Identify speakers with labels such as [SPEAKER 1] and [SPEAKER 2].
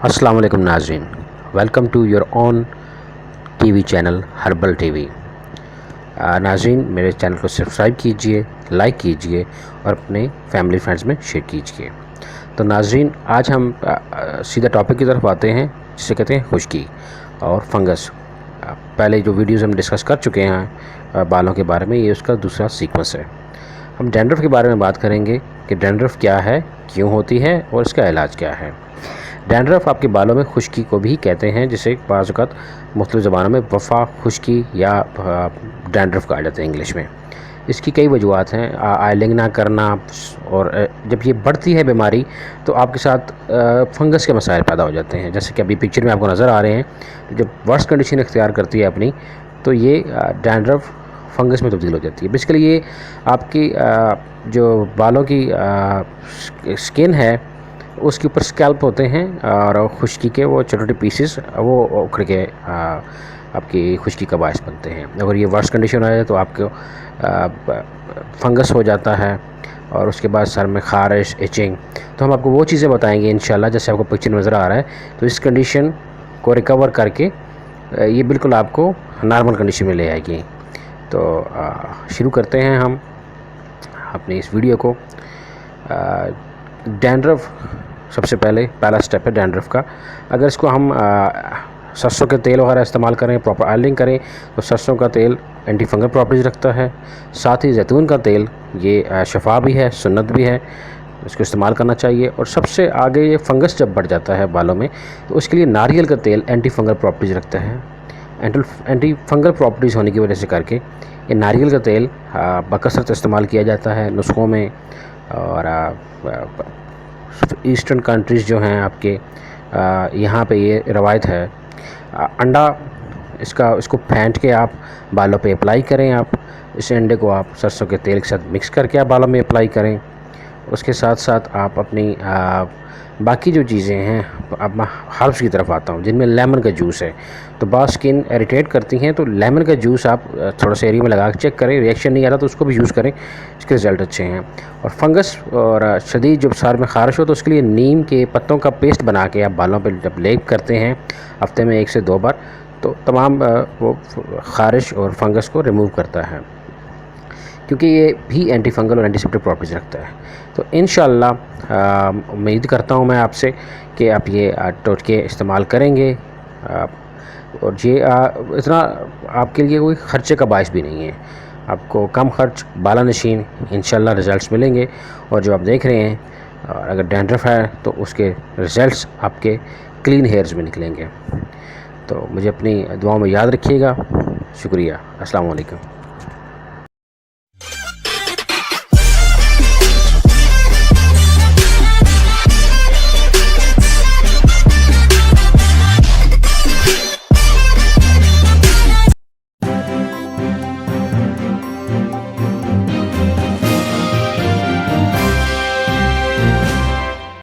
[SPEAKER 1] अस्सलाम वालेकुम नाज़रीन, welcome to your own TV channel herbal TV. नाज़रीन, मेरे चैनल को सब्सक्राइब कीजिए, लाइक कीजिए और अपने फैमिली फ्रेंड्स में शेयर कीजिए। तो नाज़रीन, आज हम सीधा टॉपिक की तरफ आते हैं, जिसे कहते हैं खुश्की और फंगस। पहले जो वीडियोज़ हम डिस्कस कर चुके हैं बालों के बारे में, ये उसका दूसरा सीक्वेंस है। हम डैंड्रफ के बारे में बात करेंगे कि डैंड्रफ क्या है, क्यों होती है और इसका इलाज क्या है। डैंड्रफ आपके बालों में खुश्की को भी कहते हैं, जिसे बाज़ औक़ात मुख्तलिफ़ ज़बानों में वफ़ा, खुश्की या डैंड्रफ कहा जाता है इंग्लिश में। इसकी कई वजूहात हैं। आयलिंग ना करना, और जब ये बढ़ती है बीमारी तो आपके साथ फंगस के मसाइल पैदा हो जाते हैं। जैसे कि अभी पिक्चर में आपको नज़र आ रहे हैं, जब वर्स्ट कंडीशन इख्तियार करती है अपनी, तो ये डैंड्रफ फंगस में तब्दील हो जाती है। बेसिकली ये आपकी जो बालों की स्किन है उसके ऊपर स्कैल्प होते हैं और खुश्की के वो छोटे छोटे पीसेस वो उखड़ के आपकी खुश्की का बायस बनते हैं। अगर ये वर्स्ट कंडीशन है तो आपको फंगस हो जाता है और उसके बाद सर में ख़ारिश, इचिंग। तो हम आपको वो चीज़ें बताएंगे इंशाल्लाह, जैसे आपको पिक्चर में नज़र आ रहा है। तो इस कंडीशन को रिकवर करके ये बिल्कुल आपको नॉर्मल कंडीशन में ले आएगी। तो शुरू करते हैं हम अपनी इस वीडियो को। डैंड्रफ सबसे पहला स्टेप है डैंड्रफ का। अगर इसको हम सरसों के तेल वगैरह इस्तेमाल करें, प्रॉपर ऑयलिंग करें, तो सरसों का तेल एंटी फंगल प्रॉपर्टीज़ रखता है। साथ ही जैतून का तेल ये शफा भी है, सुन्नत भी है, इसको इस्तेमाल करना चाहिए। और सबसे आगे ये फंगस जब बढ़ जाता है बालों में, तो उसके लिए नारियल का तेल एंटी फंगल प्रॉपर्टीज़ रखता है। एंटी फंगल प्रॉपर्टीज़ होने की वजह से करके ये नारियल का तेल बकसरत इस्तेमाल किया जाता है नुस्ख़ों में। और ईस्टर्न कंट्रीज़ जो हैं आपके, यहाँ पे ये रवायत है। अंडा इसको फेंट के आप बालों पे अप्लाई करें। आप इस अंडे को आप सरसों के तेल के साथ मिक्स करके आप बालों में अप्लाई करें। उसके साथ साथ आप अपनी बाकी जो चीज़ें हैं, अब मैं हर्ब्स की तरफ आता हूँ, जिनमें लेमन का जूस है। तो बात स्किन इरिटेट करती हैं, तो लेमन का जूस आप थोड़ा सा एरिया में लगा के चेक करें, रिएक्शन नहीं आ रहा तो उसको भी यूज़ करें, इसके रिज़ल्ट अच्छे हैं। और फंगस और शदीद जब सर में ख़ारिश हो, तो उसके लिए नीम के पत्तों का पेस्ट बना के आप बालों पर जब लेप करते हैं हफ्ते में 1 से 2 बार, तो तमाम वो ख़ारिश और फंगस को रिमूव करता है, क्योंकि ये भी एंटी फंगल और एंटीसेप्टिक प्रॉपर्टीज़ रखता है। तो इंशाअल्लाह उम्मीद करता हूँ मैं आपसे कि आप ये टोटके इस्तेमाल करेंगे। और ये इतना आपके लिए कोई ख़र्चे का बायस भी नहीं है। आपको कम खर्च, बालानशीन इंशाअल्लाह रिज़ल्ट्स मिलेंगे। और जो आप देख रहे हैं, अगर डैंड्रफ है तो उसके रिज़ल्ट्स आपके क्लीन हेयर्स में निकलेंगे। तो मुझे अपनी दुआओं में याद रखिएगा। शुक्रिया। अस्सलाम वालेकुम।